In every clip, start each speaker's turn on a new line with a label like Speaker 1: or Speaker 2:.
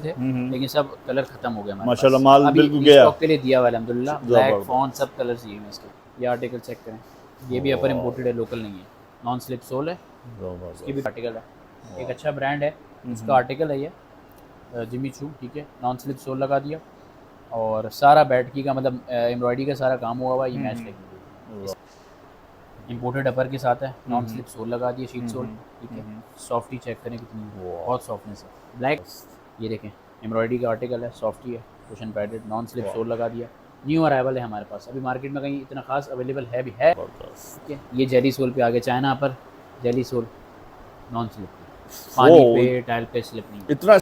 Speaker 1: थे, लेकिन सब कलर खत्म हो गया हमारे
Speaker 2: माशाल्लाह
Speaker 1: पास।
Speaker 2: माल
Speaker 1: अभी
Speaker 2: बिल्कुल गया।
Speaker 1: स्टॉक के लिए दिया हुआ है अल्हम्दुलिल्लाह। ब्लैक
Speaker 2: जबरदस्त।
Speaker 1: फॉन सब कलर चाहिए हैं इसके। ये आर्टिकल चेक करें, ये भी अपर इम्पोर्टेड है, लोकल नहीं है। नॉन स्लिप सोल है, इसकी भी
Speaker 2: जबरदस्त।
Speaker 1: आर्टिकल है। एक अच्छा ब्रांड है, उसका आर्टिकल है ये जिमी चू, ठीक है। नॉन स्लिप सोल लगा दिया और सारा बैटकी का मतलब एम्ब्रॉयडरी का सारा काम हुआ हुआ है, ये मैच लगी हुई है। इम्पोर्टेड अपर के साथ है, नॉन स्लिप सोल लगा दिए, शीट सोल, ठीक है। सॉफ्टी चेक करें कितनी है, बहुत सॉफ्टनेस है। ब्लैक, ये देखें एम्ब्रॉयडरी का आर्टिकल है, सॉफ्टी है, cushion padded, non slip sole लगा दिया। न्यू अराइवल है हमारे पास, अभी मार्केट में कहीं इतना खास अवेलेबल है भी है, ठीक है। ये जेली सोल पे आ गया, चाइना पर जेली सोल, नॉन स्लिप, पानी पे टाइल पे स्लिप नहीं।
Speaker 2: इतना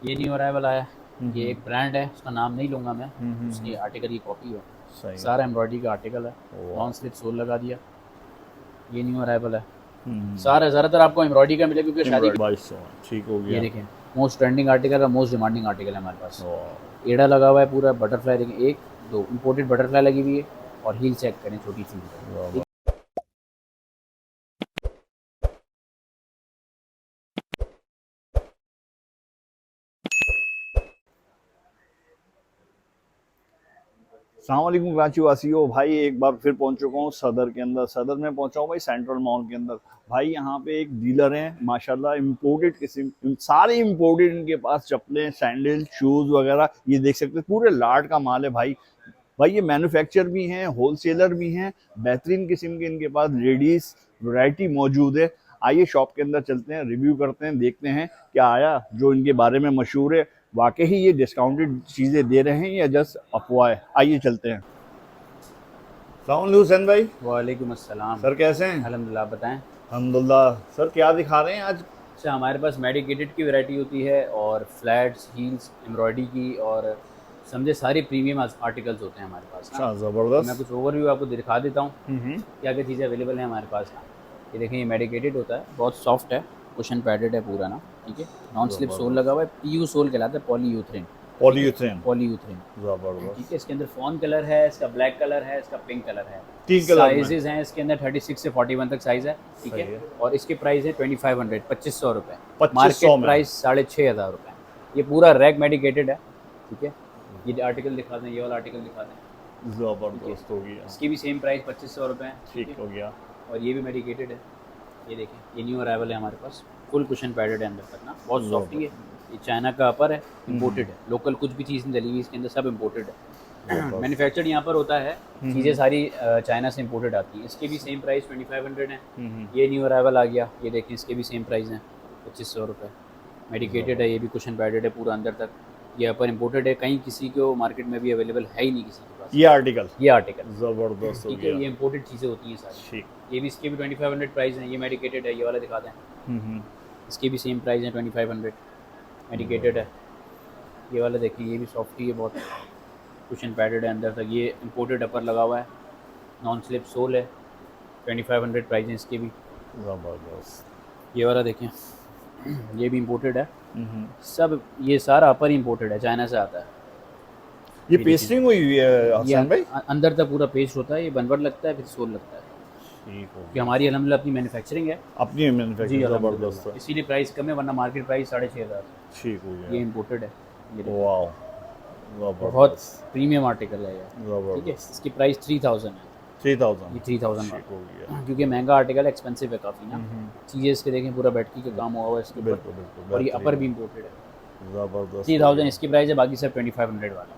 Speaker 1: ये न्यू अराइवल आया, ये एक ब्रांड है, उसका नाम नहीं लूँगा मैं, उसकी आर्टिकल की कॉपी है,
Speaker 2: सही।
Speaker 1: सारा एम्ब्रॉयडरी का आर्टिकल है, नॉन स्लिप सोल लगा दिया। ये न्यू अराइवल है, सारा ज़्यादातर आपको एम्ब्रॉयडरी का मिले क्योंकि शादी।
Speaker 2: 2200 ठीक हो गया।
Speaker 1: ये देखें मोस्ट ट्रेंडिंग आर्टिकल है, मोस्ट डिमांडिंग आर्टिकल है हमारे पास। एड़ा लगा हुआ है पूरा, बटरफ्लाई देखें, एक दो इम्पोर्टेड बटरफ्लाई लगी हुई है, और हील चेक करें छोटी सी।
Speaker 2: अस्सलामुअलैकुम कराची वासियों, भाई एक बार फिर पहुंच चुका हूँ सदर के अंदर। सदर में पहुंचा हूँ भाई सेंट्रल मॉल के अंदर। भाई यहाँ पे एक डीलर हैं माशाल्लाह, इम्पोर्टेड किस्म सारे इम्पोर्टेड इनके पास चप्पलें, सैंडल, शूज़ वगैरह ये देख सकते हैं, पूरे लाट का माल है भाई। भाई ये मैन्युफैक्चर भी हैं, होलसेलर भी हैं, बेहतरीन किस्म के इनके पास लेडीज़ वैरायटी मौजूद है। आइए शॉप के अंदर चलते हैं, रिव्यू करते हैं, देखते हैं क्या आया जो इनके बारे में मशहूर है। वाकई ही ये डिस्काउंटेड चीज़ें दे रहे हैं या जस्ट अफवाह है। आइए चलते हैं। सलाम हुसैन भाई।
Speaker 1: वालेकुम अस्सलाम
Speaker 2: सर कैसे हैं?
Speaker 1: अल्हम्दुलिल्लाह, बताएं।
Speaker 2: अल्हम्दुलिल्लाह। सर क्या दिखा रहे हैं आज?
Speaker 1: अच्छा, हमारे पास मेडिकेटेड की वैरायटी होती है, और फ्लैट्स, हील्स, एम्ब्रॉयडरी की, और समझे सारी प्रीमियम आर्टिकल्स होते हैं हमारे पास ना।
Speaker 2: अच्छा
Speaker 1: तो
Speaker 2: ज़बरदस्त।
Speaker 1: मैं कुछ ओवरव्यू आपको दिखा देता हूँ क्या क्या चीज़ें अवेलेबल हैं हमारे पास ना। ये देखें, ये मेडिकेटेड होता है, बहुत सॉफ्ट है, कुशन पैडेड है पूरा ना, ठीक है। नॉन स्लिप सोल लगा हुआ है, पीयू सोल कहलाता है, पॉलीयूथेरिन,
Speaker 2: पॉलीयूथेन।
Speaker 1: पॉलीयूथेरिन,
Speaker 2: ज़बरदस्त।
Speaker 1: ठीक है। इसके अंदर फ़ॉन कलर है, इसका ब्लैक कलर है, इसका पिंक कलर है।
Speaker 2: 3 कलर में।
Speaker 1: साइजेज़ हैं इसके अंदर 36 से 41 तक साइज़ है, ठीक
Speaker 2: सही
Speaker 1: है।
Speaker 2: है।
Speaker 1: और इसके प्राइस है 2500, 2500 रुपये,
Speaker 2: 2500
Speaker 1: मार्केट
Speaker 2: में।
Speaker 1: प्राइस 6500 रुपये। ये पूरा रैक मेडिकेटेड है, ठीक है। ये आर्टिकल दिखा दें, ये वाला आर्टिकल दिखा दें,
Speaker 2: ज़बरदस्त हो गया।
Speaker 1: इसकी भी सेम प्राइस 2500 रुपये है,
Speaker 2: ठीक हो गया।
Speaker 1: और ये भी मेडिकेटेड है। ये देखें, ये न्यू अराइवल है हमारे पास, फुल कुशन पैडेड है अंदर तक ना, बहुत सॉफ्टी है। ये चाइना का अपर है, इम्पोर्टेड है, लोकल कुछ भी चीज़ नहीं डली हुई इसके अंदर, सब इम्पोर्टेड है। मैन्युफैक्चर्ड यहाँ पर होता है, चीज़ें सारी चाइना से इम्पोर्टेड आती हैं। इसके भी सेम प्राइस 2500 है। ये न्यू अराइवल आ गया, ये देखें, इसके भी सेम प्राइस हैं 2500 रुपये। मेडिकेटेड है, ये भी कुशन पैडेड है पूरा अंदर तक। ये अपर इम्पोर्टेड है, कहीं किसी को मार्केट में भी अवेलेबल है ही नहीं किसी के पास
Speaker 2: ये आर्टिकल।
Speaker 1: ये आर्टिकल,
Speaker 2: ज़बरदस्त हो
Speaker 1: ठीक
Speaker 2: गया।
Speaker 1: है। ये इम्पोर्टेड चीज़ें होती हैं सारी।
Speaker 2: ठीक।
Speaker 1: ये भी, इसके भी 2500 प्राइस है। ये मेडिकेटेड है, ये वाला दिखा दें, इसकी भी सेम प्राइस है 2500, मेडिकेटेड है। ये वाला देखिए, ये भी सॉफ्टी है बहुत, कुशन पैडेड है अंदर तक। ये इम्पोर्टेड अपर लगा हुआ है, नॉन स्लिप सोल है, 2500 प्राइस है इसके भी।
Speaker 2: ज़बरदस्त।
Speaker 1: ये वाला देखें, ये भी इम्पोर्टेड है, सब ये सारा अपर इम्पोर्टेड है, चाइना से आता है।
Speaker 2: ये पेस्टिंग हुई हुई है
Speaker 1: ये
Speaker 2: हसन भाई?
Speaker 1: अंदर तक पूरा पेस्ट होता है, ये बनवर लगता है, फिर सोल लगता है।
Speaker 2: ठीक हो
Speaker 1: कि
Speaker 2: गया।
Speaker 1: हमारी अल्हम्दुलिल्लाह अपनी मैन्युफैक्चरिंग है,
Speaker 2: अपनी
Speaker 1: जी
Speaker 2: मैन्युफैक्चरिंग
Speaker 1: अल्हम्दुलिल्लाह,
Speaker 2: ज़बरदस्त है।
Speaker 1: इसीलिए प्राइस कम है, वरना मार्केट प्राइस 6500।
Speaker 2: ठीक हो
Speaker 1: ये
Speaker 2: गया।
Speaker 1: इम्पोर्टेड है, ये देखिए,
Speaker 2: वाओ
Speaker 1: बहुत
Speaker 2: ज़बरदस्त।
Speaker 1: प्रीमियम आर्टिकल है ये, ठीक है।
Speaker 2: ज़बरदस्त।
Speaker 1: इसकी प्राइस 3000 है,
Speaker 2: 3000।
Speaker 1: ये 3000
Speaker 2: ठीक हो गया।
Speaker 1: क्योंकि महंगा आर्टिकल है, एक्सपेंसिव है काफ़ी ना। चीज़ें इसके देखें, पूरा बैटरी का काम हुआ हुआ है इसके ऊपर,
Speaker 2: बिल्कुल बिल्कुल।
Speaker 1: और ये अपर
Speaker 2: बेहतरीन।
Speaker 1: भी इम्पोर्टेड है।
Speaker 2: ज़बरदस्त।
Speaker 1: 3000 इसकी प्राइस है, बाकी सब 2500 वाला,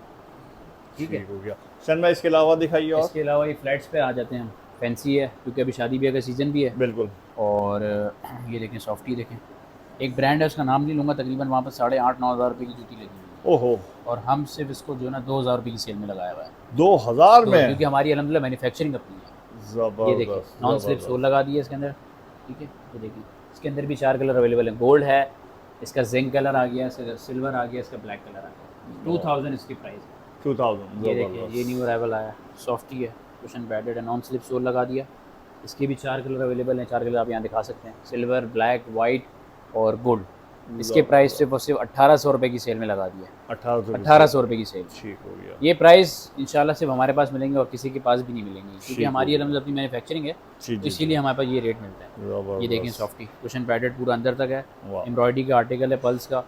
Speaker 1: ठीक है।
Speaker 2: ठीक हो गया। सन भाई इसके अलावा दिखाइए और।
Speaker 1: इसके अलावा ये फ्लैट्स पे आ जाते हैं, फैंसी है क्योंकि अभी शादी ब्याह का सीज़न भी है।
Speaker 2: बिल्कुल।
Speaker 1: और ये देखें, सॉफ्टी देखें, एक ब्रांड है, उसका नाम नहीं लूँगा, तकरीबन वहाँ पर 8,500-9 हज़ार रुपये की जूती लगी हुई है,
Speaker 2: ओहो।
Speaker 1: और हम सिर्फ इसको जो है ना 2000 रुपये की सेल में लगाया हुआ है।
Speaker 2: 2000
Speaker 1: तो
Speaker 2: में?
Speaker 1: क्योंकि हमारी अल्हम्दुलिल्लाह मैन्युफैक्चरिंग अपनी है। ये देखिए,
Speaker 2: ज़बरदस्त।
Speaker 1: नॉन स्लिप सोल लगा दी है इसके अंदर, ठीक है। ये देखिए, इसके अंदर भी 4 कलर अवेलेबल है, गोल्ड है, इसका जिंक कलर आ गया, इसका सिल्वर आ गया, इसका ब्लैक कलर आ गया। 2000 इसकी प्राइस है।
Speaker 2: 2000।
Speaker 1: ये देखिए, ये न्यू अराइवल आया, सॉफ्टी है, कुशन पैडेड है, नॉन स्लिप सोल लगा दिया। इसके भी 4 कलर अवेलेबल हैं, 4 कलर आप यहाँ दिखा सकते हैं, सिल्वर, ब्लैक, वाइट और गोल्ड। इसके प्राइस सिर्फ और सिर्फ 1800 रुपये की सेल में लगा दिया, 1800 रुपये की सेल।
Speaker 2: ठीक हो गया।
Speaker 1: ये प्राइस इंशाल्लाह सिर्फ हमारे पास मिलेंगे और किसी के पास भी नहीं मिलेंगे, क्योंकि हमारी अलहमदुलिल्लाह अपनी मैन्युफैक्चरिंग है, तो इसीलिए हमारे पास ये रेट मिलता है। ये देखें, सॉफ्टी, कुशन पैडेड पूरा अंदर तक है, एम्ब्रॉयडरी का आर्टिकल है, पल्स का,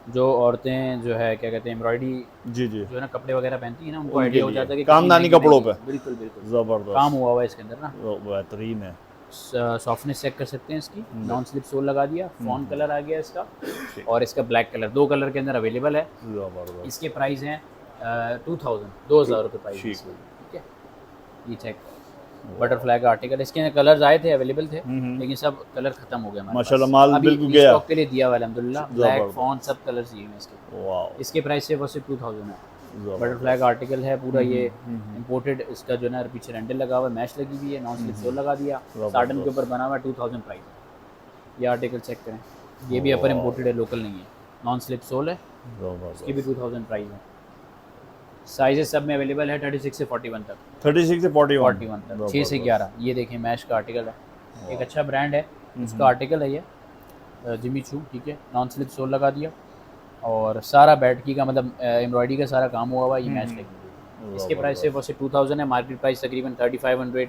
Speaker 1: जो औरतें जो है क्या कहते हैं एम्ब्रॉयडरी
Speaker 2: जी जी,
Speaker 1: जो है ना कपड़े वगैरह पहनती है ना उनको
Speaker 2: उनके
Speaker 1: आइडिया हो
Speaker 2: लिए
Speaker 1: जाता है कि
Speaker 2: कामदानी
Speaker 1: कितनी
Speaker 2: कपड़ों
Speaker 1: महंगी
Speaker 2: पे
Speaker 1: बिल्कुल बिल्कुल काम
Speaker 2: जबरदस्त,
Speaker 1: हुआ हुआ है इसके अंदर ना।
Speaker 2: बेहतरीन है।
Speaker 1: सॉफ्टनेस चेक कर सकते हैं इसकी, नॉन स्लिप सोल लगा दिया, फॉन कलर आ गया इसका
Speaker 2: ठीक,
Speaker 1: और इसका ब्लैक कलर, दो कलर के अंदर अवेलेबल है।
Speaker 2: जबरदस्त,
Speaker 1: इसके प्राइस हैं 2000 रुपये प्राइस है
Speaker 2: ठीक
Speaker 1: इसके,
Speaker 2: है।
Speaker 1: ठीक है। ये चेक बटरफ्लाई का आर्टिकल, इसके अंदर कलर्स आए थे अवेलेबल थे
Speaker 2: हम्म।
Speaker 1: लेकिन सब कलर खत्म हो गए हमारे
Speaker 2: माशाल्लाह
Speaker 1: पास,
Speaker 2: माल
Speaker 1: अभी
Speaker 2: बिल्कुल गया,
Speaker 1: स्टॉक के लिए दिया हुआ है अल्हम्दुलिल्लाह। ब्लैक
Speaker 2: जबरदस्त,
Speaker 1: फॉन सब कलर्स दिए हैं इसके।
Speaker 2: वाह,
Speaker 1: इसके प्राइस सिर्फ और सिर्फ 2000 है।
Speaker 2: जबरदस्त,
Speaker 1: बटरफ्लाई का आर्टिकल है पूरा, ये इंपोर्टेड, इसका जो है ना पीछे रेंडल लगा हुआ है, मैश लगी हुई है, नॉन स्लिप सोल लगा दिया, साटन के ऊपर बना हुआ है, 2000 प्राइस है। ये आर्टिकल चेक करें, ये भी अपर इम्पोर्टेड है, लोकल नहीं है, नॉन स्लिप सोल है, इसकी भी 2000 प्राइस है। साइजेस सब में अवेलेबल है 36 से 41 तक,
Speaker 2: 36 से 41
Speaker 1: 41 तक, 6 से 11। ये देखें मैश का आर्टिकल है, एक अच्छा ब्रांड है, उसका आर्टिकल है ये जिमी चू, ठीक है। नॉन स्लिप सोल लगा दिया और सारा बैटकी का मतलब एम्ब्रॉयडरी का सारा काम हुआ हुआ है, ये मैच लगी हुई है। इसके प्राइस सिर्फ और सिर्फ 2000 है, मार्केट प्राइस तकरीबन 3500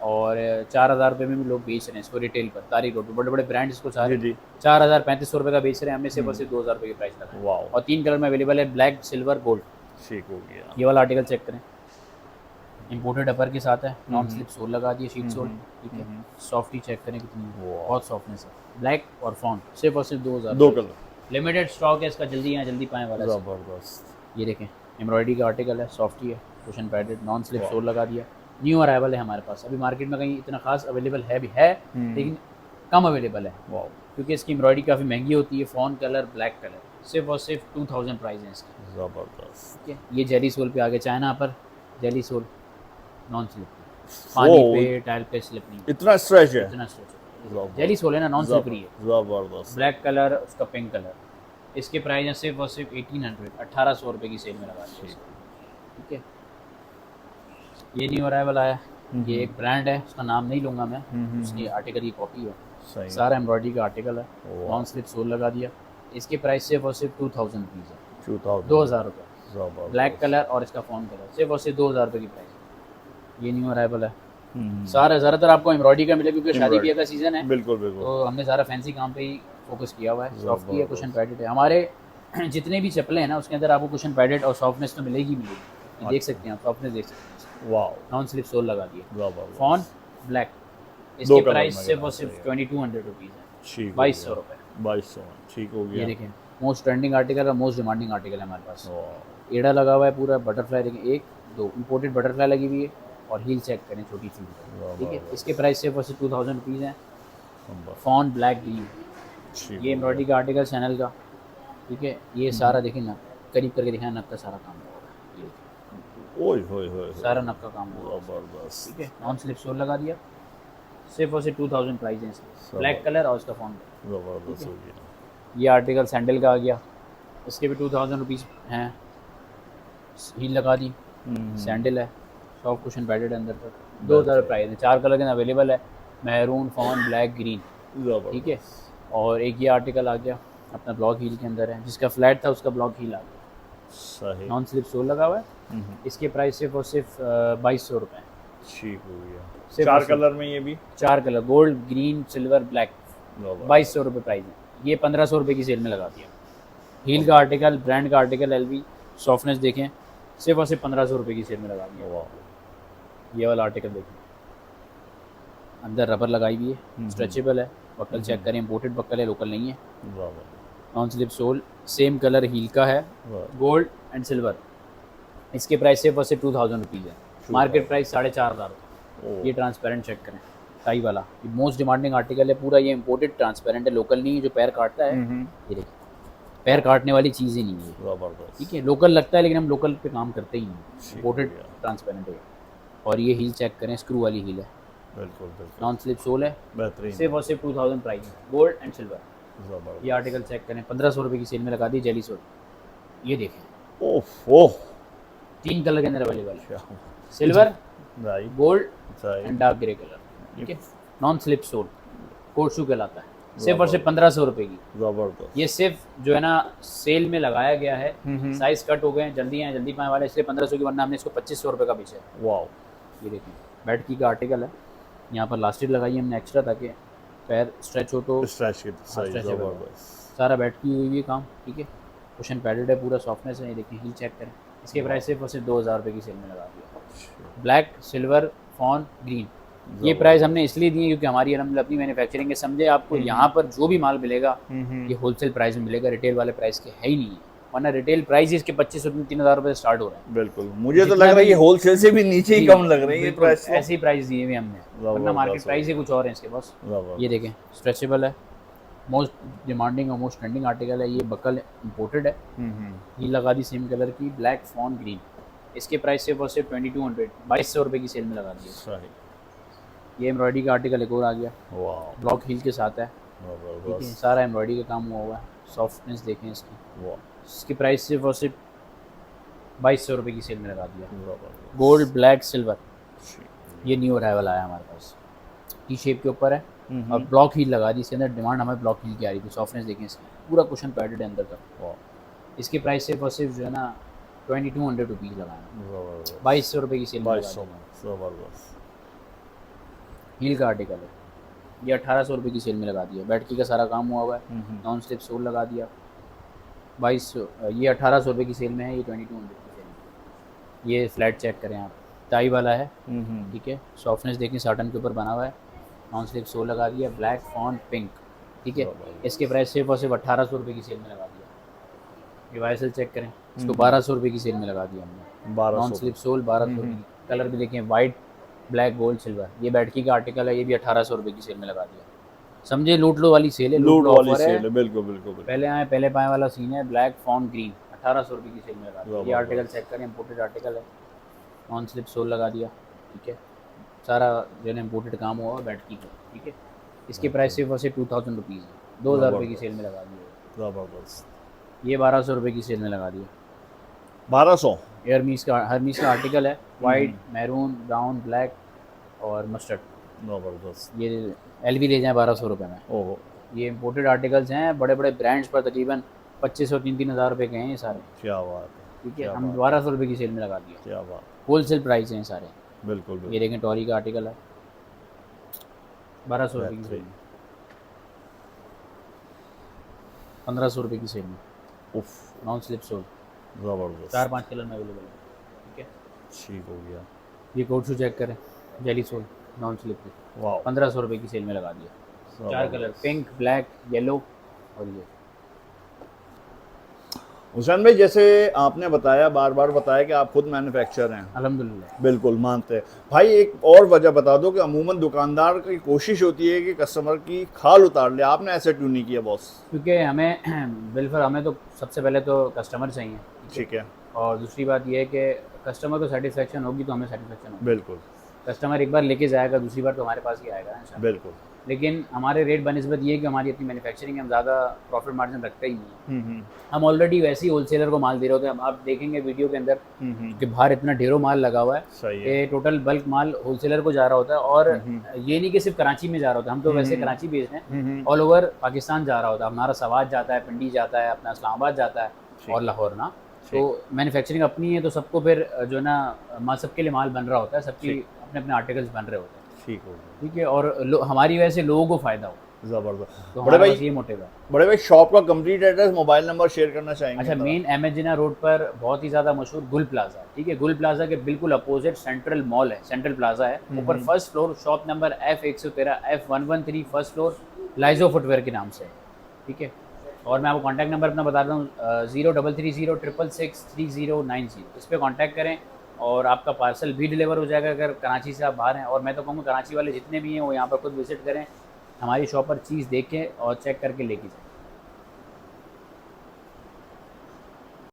Speaker 1: और 4000 रुपये में भी लोग बेच रहे हैं इसको रिटेल पर, तारीख रोड पर बड़े बड़े ब्रांड इसको सारे
Speaker 2: जी जी,
Speaker 1: 4000 3500 रुपये का बेच रहे हैं, हमने सिर्फ और सिर्फ 2000 रुपये की प्राइस लगा है।
Speaker 2: वाह,
Speaker 1: और 3 कलर में अवेलेबल है, ब्लैक, सिल्वर, गोल्ड।
Speaker 2: ठीक हो गया,
Speaker 1: ये वाला आर्टिकल चेक करें, इंपोर्टेड अपर के साथ है, नॉन स्लिप सोल लगा दिए, शीट सोल, ठीक है। सॉफ्टी चेक करें कितनी है,
Speaker 2: वाह।
Speaker 1: बहुत सॉफ्टनेस है। ब्लैक और फॉन सिर्फ और सिर्फ 2000,
Speaker 2: दो कलर,
Speaker 1: लिमिटेड स्टॉक है इसका, जल्दी यहाँ जल्दी पाएँ वाला है।
Speaker 2: जबरदस्त,
Speaker 1: ये देखें एम्ब्रॉयडरी का आर्टिकल है, सॉफ्टी है, cushion padded, non slip sole लगा दिया, न्यू अराइवल है हमारे पास, अभी मार्केट में कहीं इतना खास अवेलेबल है भी है लेकिन कम अवेलेबल है,
Speaker 2: वाह,
Speaker 1: क्योंकि इसकी एम्ब्रॉयडरी काफ़ी महंगी होती है। फॉन कलर, ब्लैक कलर, सिर्फ और सिर्फ 2000 प्राइस है इसकी,
Speaker 2: जबरदस्त,
Speaker 1: ठीक है। ये जेली सोल पे आ गया, चाइना पर जेली सोल, नॉन स्लिप, पानी पे टाइल पे स्लिप नहीं,
Speaker 2: इतना स्ट्रेच है,
Speaker 1: इतना स्ट्रेच जेली सोल है ना, नॉन स्लिपरी है।
Speaker 2: जबरदस्त,
Speaker 1: ब्लैक कलर, उसका पिंक कलर, इसके प्राइस हैं सिर्फ और सिर्फ 1800 रुपये की सेल में लगा दी है, ठीक है। ये न्यू अराइवल आया, ये एक ब्रांड है, उसका नाम नहीं लूँगा मैं, उसकी आर्टिकल की कॉपी है,
Speaker 2: सही,
Speaker 1: सारा एम्ब्रॉयडरी का आर्टिकल है, नॉन स्लिप सोल लगा दिया। इसके प्राइस सिर्फ और सिर्फ 2000 रुपीज़ है, 2000 रुपये।
Speaker 2: जबरदस्त,
Speaker 1: ब्लैक कलर और इसका फॉन कलर, सिर्फ और सिर्फ 2000 रुपये की प्राइस है। ये न्यू अराइवल है, सारा ज़्यादातर आपको एम्ब्रॉयडरी का मिले क्योंकि शादी ब्याह का सीज़न है,
Speaker 2: बिल्कुल बिल्कुल,
Speaker 1: तो हमने सारा फैंसी काम पे ही फोकस किया हुआ है। सॉफ्टी है, कुशन पैडेड है, हमारे जितने भी चप्पलें हैं ना उसके अंदर आपको कुशन पैडेड और सॉफ्टनेस तो मिलेगी मिलेगी, देख सकते हैं आप, सॉफ्टनेस देख सकते हैं।
Speaker 2: वाह,
Speaker 1: नॉन स्लिप सोल लगा दिए,
Speaker 2: जबरदस्त,
Speaker 1: फॉन ब्लैक,
Speaker 2: दो
Speaker 1: इसके
Speaker 2: कलर
Speaker 1: प्राइस
Speaker 2: में
Speaker 1: सिर्फ और
Speaker 2: लगा
Speaker 1: सिर्फ
Speaker 2: दिए।
Speaker 1: 2200 रुपीज़ है,
Speaker 2: ठीक,
Speaker 1: 2200 रुपये।
Speaker 2: 2200, ठीक हो
Speaker 1: ये
Speaker 2: गया,
Speaker 1: देखें मोस्ट ट्रेंडिंग आर्टिकल और मोस्ट डिमांडिंग आर्टिकल है हमारे पास।
Speaker 2: वाह,
Speaker 1: एड़ा लगा हुआ है पूरा, बटरफ्लाई देखें, एक दो इम्पोर्टेड बटरफ्लाई लगी हुई है और हील चेक करें छोटी सी, ठीक है। इसके प्राइस सिर्फ और सिर्फ 2000 रुपीज़ हैं। फॉन ब्लैक ग्रीन,
Speaker 2: ठीक,
Speaker 1: ये एम्ब्रॉयडरी का आर्टिकल चैनल का, ठीक है। ये सारा देखें ना, करीब करके दिखाएं, नक का सारा काम हुआ है, ये
Speaker 2: ओए होए होए,
Speaker 1: सारा नक का काम हुआ है,
Speaker 2: जबरदस्त,
Speaker 1: ठीक है। नॉन स्लिप सोल लगा दिया, सिर्फ और सिर्फ 2000 प्राइस है इसमें, ब्लैक कलर और उसका फॉन।
Speaker 2: जबरदस्त हो गया,
Speaker 1: ये आर्टिकल सैंडल का आ गया, इसके भी 2000 रुपीज़ हैं, हील लगा दी, सैंडल है, सॉफ्ट कुशन पैडेड अंदर तक, 2000 प्राइस है। 4 कलर के अंदर अवेलेबल है, मैरून, फॉन, ब्लैक, ग्रीन, ठीक है। और एक ये आर्टिकल आ गया अपना ब्लॉक हील के अंदर है, जिसका फ्लैट था उसका ब्लॉक हील आ गया,
Speaker 2: सही,
Speaker 1: नॉन स्लिप सोल लगा हुआ है। इसके प्राइस सिर्फ और सिर्फ 2200 रुपये,
Speaker 2: ठीक हो गया,
Speaker 1: सिर्फ
Speaker 2: 4
Speaker 1: और सिर्फ
Speaker 2: कलर में ये भी
Speaker 1: 4 colour, gold, green, silver, black,
Speaker 2: जबरदस्त,
Speaker 1: 2200 रुपये प्राइस है। ये 1500 रुपये की सेल में लगा दिया। हील का आर्टिकल, ब्रांड का आर्टिकल, एलवी, सॉफ्टनेस देखें, सिर्फ और सिर्फ 1500 रुपये की सेल में लगा दिया।
Speaker 2: वाह,
Speaker 1: ये वाला आर्टिकल देखें, अंदर रबर लगाई हुई है, स्ट्रेचेबल है, बक्कल चेक करें, इम्पोर्टेड बक्कल है, लोकल नहीं है,
Speaker 2: जबरदस्त,
Speaker 1: non slip sole, same colour heel का है,
Speaker 2: वाह,
Speaker 1: गोल्ड एंड सिल्वर। इसके प्राइस सिर्फ और सिर्फ 2000 रुपीज़ है, मार्केट प्राइस 4500।
Speaker 2: ओह,
Speaker 1: ये ट्रांसपेरेंट चेक करें, टाई वाला, ये मोस्ट डिमांडिंग आर्टिकल है पूरा, ये इम्पोर्टेड ट्रांसपेरेंट है, लोकल नहीं है, जो पैर काटता है ये देखिए, पैर काटने वाली चीज़ ही नहीं है,
Speaker 2: जबरदस्त,
Speaker 1: ठीक है। लोकल लगता है लेकिन हम लोकल पे काम करते ही नहीं,
Speaker 2: ठीक
Speaker 1: इम्पोर्टेड
Speaker 2: है।
Speaker 1: ट्रांसपेरेंट है। और ये हील चेक करें, स्क्रू वाली हील है,
Speaker 2: बिल्कुल बिल्कुल,
Speaker 1: नॉन स्लिप सोल है,
Speaker 2: बेहतरीन,
Speaker 1: सिर्फ और सिर्फ 2000 प्राइस है, गोल्ड एंड सिल्वर।
Speaker 2: जबरदस्त,
Speaker 1: ये आर्टिकल चेक करें, 1500 रुपये की सेल में लगा दी जेली सोल। ये देखें
Speaker 2: ओह ओह,
Speaker 1: 3 कलर के अंदर अवेलेबल है,
Speaker 2: क्या
Speaker 1: सिल्वर,
Speaker 2: राइट,
Speaker 1: गोल्ड
Speaker 2: सही,
Speaker 1: एंड डार्क ग्रे कलर, ठीक है। नॉन स्लिप सोल, कोट शू कहलाता है, सिर्फ और सिर्फ 1500 रुपये की।
Speaker 2: जबरदस्त,
Speaker 1: ये सिर्फ जो है ना सेल में लगाया गया है, साइज कट हो गए हैं, जल्दी आए जल्दी पाए वाले, इसलिए 1500 की, वरना हमने इसको 2500 रुपये का बेचा है।
Speaker 2: वाह,
Speaker 1: ये देखिए बैटकी का आर्टिकल है, यहाँ पर लास्टिक लगाई है हमने एक्स्ट्रा, ताकि पैर स्ट्रेच हो तो
Speaker 2: स्ट्रेच की सही,
Speaker 1: stretchable है।
Speaker 2: जबरदस्त,
Speaker 1: सारा बैटकी हुई है काम, ठीक है। कुशन पैडेड है, पूरा सॉफ्टनेस है। ये देखिए हील चेक करें। इसके प्राइस सिर्फ और सिर्फ 2000 रुपये की सेल में लगा दिया। ब्लैक सिल्वर फॉन ग्रीन, ये प्राइस हमने इसलिए दिए क्योंकि हमारी अलहमदिल्ला अपनी मैन्युफैक्चरिंग है। समझे आपको यहाँ पर जो भी माल मिलेगा ये होलसेल प्राइस में मिलेगा, रिटेल वाले प्राइस के है ही नहीं है। वरना रिटेल प्राइस ही इसके 2500-3000 रुपये से स्टार्ट हो रहे हैं।
Speaker 2: बिल्कुल, मुझे तो लग रहा है ये होलसेल से भी नीचे ही कम लग रहे हैं ये प्राइस।
Speaker 1: ऐसे ही प्राइस दिए हुए हमने, वरना मार्केट प्राइस ही कुछ और है इसके पास। ये देखें स्ट्रेचेबल है, मोस्ट डिमांडिंग और मोस्ट ट्रेंडिंग आर्टिकल है। ये बकल इम्पोर्टेड है, ये लगा दी सेम कलर की ब्लैक फॉन ग्रीन। इसके प्राइस सिर्फ और सिर्फ 2200 रुपये की सेल में लगा दिया। ये एम्ब्रॉयडरी का आर्टिकल एक और आ गया, ब्लॉक हील के साथ है। ठीक है, सारा एम्ब्रॉयडरी का काम हुआ हुआ है। सॉफ्टनेस देखें इसकी, इसकी प्राइस सिर्फ और सिर्फ 2200 रुपये की सेल में लगा दिया। गोल्ड ब्लैक सिल्वर, ये न्यू अराइवल आया हमारे पास, टी शेप के ऊपर है और ब्लॉक हील लगा दी। इसके अंदर डिमांड हमें ब्लॉक हील की आ रही थी। सॉफ्टनेस देखें इसकी, पूरा कुशन पैडेड है अंदर तक। इसके प्राइस सिर्फ और सिर्फ जो है ना 2200 रुपीज़ लगाना, 2200 रुपये की सेल में। हील का आर्टिकल है, ये 1800 रुपये की सेल में लगा दिया। बैटकी का सारा काम हुआ हुआ है, नॉन स्लिप सोल लगा दिया। 2200, ये 1800 रुपये की सेल में है, ये 2200 की सेल में। ये फ्लैट चेक करें आप, टाई वाला है। ठीक है, सॉफ्टनेस देखें, साटन के ऊपर बना हुआ है, नॉन स्लिप सोल लगा दिया, ब्लैक फॉन पिंक। ठीक है, इसके प्राइस सिर्फ और सिर्फ 1800 रुपये की सेल में लगा दिया। ये वाइसल चेक करें, इसको 1200 रुपये की सेल में लगा दिया हमने। नॉन स्लिप सोल 1200 रुपये की। कलर भी देखें, वाइट ब्लैक गोल्ड सिल्वर। ये बैटकी का आर्टिकल है, ये भी 1800 रुपये की सेल में लगा दिया। समझे, लूट लो वाली सेल है,
Speaker 2: लूट वाली सेल है। बिल्कुल बिल्कुल,
Speaker 1: पहले आए पहले पाए वाला सीन है। ब्लैक फॉन ग्रीन 1800 रुपये की सेल में लगा दिया। ये आर्टिकल चेक करें, इम्पोर्टेड आर्टिकल है, नॉन स्लिप सोल लगा दिया। ठीक है, सारा जो है इम्पोर्टेड काम हुआ है बैटकी का। ठीक है, इसके प्राइस सिर्फ और सिर्फ 2000 रुपीज़ है, 2000 रुपये की सेल में लगा दिया।
Speaker 2: ज़बरदस्त,
Speaker 1: ये 1200 रुपये की सेल में लगा दिया।
Speaker 2: 1200।
Speaker 1: हरमीस का आर्टिकल है, वाइट मैरून ब्राउन ब्लैक और मस्टर्ड।
Speaker 2: ज़बरदस्त,
Speaker 1: ये LV ले जाएँ 1200 रुपये में।
Speaker 2: ओहो,
Speaker 1: ये इम्पोर्टेड आर्टिकल्स हैं, बड़े बड़े ब्रांड्स पर तकरीबन 2500-3000 रुपये के हैं ये सारे।
Speaker 2: क्या बात है।
Speaker 1: ठीक है, हम 1200 रुपये की सेल में लगा दिया।
Speaker 2: क्या बात,
Speaker 1: होलसेल प्राइस हैं सारे।
Speaker 2: बिल्कुल बिल्कुल।
Speaker 1: ये देखें, टॉरी का आर्टिकल है, 1200 रुपये की सेल में, 1500 रुपये की सेल में।
Speaker 2: उफ,
Speaker 1: नॉन स्लिप सोल,
Speaker 2: ज़बरदस्त,
Speaker 1: 4-5 कलर में अवेलेबल है। ठीक है,
Speaker 2: ठीक हो गया।
Speaker 1: ये कोट शू चेक करें, जेली सोल नॉन स्लिप की,
Speaker 2: वाह,
Speaker 1: 1500 रुपये की सेल में लगा दिया। 4 कलर, पिंक ब्लैक येलो और ये।
Speaker 2: हुसैन भाई, जैसे आपने बताया, बार बार बताया कि आप खुद मैन्युफैक्चरर हैं।
Speaker 1: अल्हम्दुलिल्लाह,
Speaker 2: बिल्कुल मानते हैं भाई। एक और वजह बता दो कि अमूमन दुकानदार की कोशिश होती है कि कस्टमर की खाल उतार ले, आपने ऐसे क्यों नहीं किया बॉस?
Speaker 1: क्योंकि हमें बिल्कुल, हमें तो सबसे पहले तो कस्टमर चाहिए।
Speaker 2: ठीक है,
Speaker 1: और दूसरी बात यह है कि कस्टमर को सेटिस्फेक्शन होगी तो हमें सेटिस्फेक्शन होगी।
Speaker 2: बिल्कुल,
Speaker 1: कस्टमर एक बार लेके जाएगा, दूसरी बार तो हमारे पास ही आएगा इंशाल्लाह।
Speaker 2: बिल्कुल।
Speaker 1: लेकिन हमारे रेट बनस्बत ये है कि हमारी अपनी मैन्युफैक्चरिंग, हम ज़्यादा प्रॉफिट मार्जिन रखते ही नहीं है। हम ऑलरेडी वैसे ही होलसेलर को माल दे रहे होते हैं। आप देखेंगे वीडियो के अंदर कि बाहर इतना ढेरों माल लगा हुआ है,
Speaker 2: सही
Speaker 1: कि टोटल बल्क माल होलसेलर को जा रहा होता है। और ये नहीं कि सिर्फ कराची में जा रहा होता है, हम तो वैसे कराची बेच रहे हैं, ऑल ओवर पाकिस्तान जा रहा होता है। हमारा सवात जाता है, पिंडी जाता है, अपना इस्लामाबाद जाता है और लाहौर ना। तो मैन्युफैक्चरिंग अपनी है, तो सबको फिर जो है ना सबके लिए माल बन रहा होता है, सबकी अपने अपने आर्टिकल्स बन रहे होते हैं।
Speaker 2: ठीक हो,
Speaker 1: ठीक है, और हमारी वजह से लोगों को फ़ायदा हो।
Speaker 2: ज़बरदस्त।
Speaker 1: तो
Speaker 2: बड़े भाई,
Speaker 1: ये मोटिव है।
Speaker 2: बड़े भाई, शॉप का complete address, mobile number share करना चाहेंगे?
Speaker 1: अच्छा, मेन एमेजिना रोड पर बहुत ही ज़्यादा मशहूर गुल प्लाजा। ठीक है, गुल प्लाजा के बिल्कुल अपोजिट सेंट्रल मॉल है, सेंट्रल प्लाजा है। ऊपर first floor, shop number F113 F113 first floor, लाइजो फुटवेयर के नाम से। ठीक है, और मैं आपको कॉन्टैक्ट नंबर अपना बता रहा हूँ, 0330666090। इस पर कॉन्टैक्ट करें और आपका पार्सल भी डिलीवर हो जाएगा अगर कराची से आप बाहर हैं। और मैं तो कहूँगा कराची वाले जितने भी हैं वो यहाँ पर खुद विजिट करें, हमारी शॉप पर चीज़ देखें और चेक करके लेके जाएँ।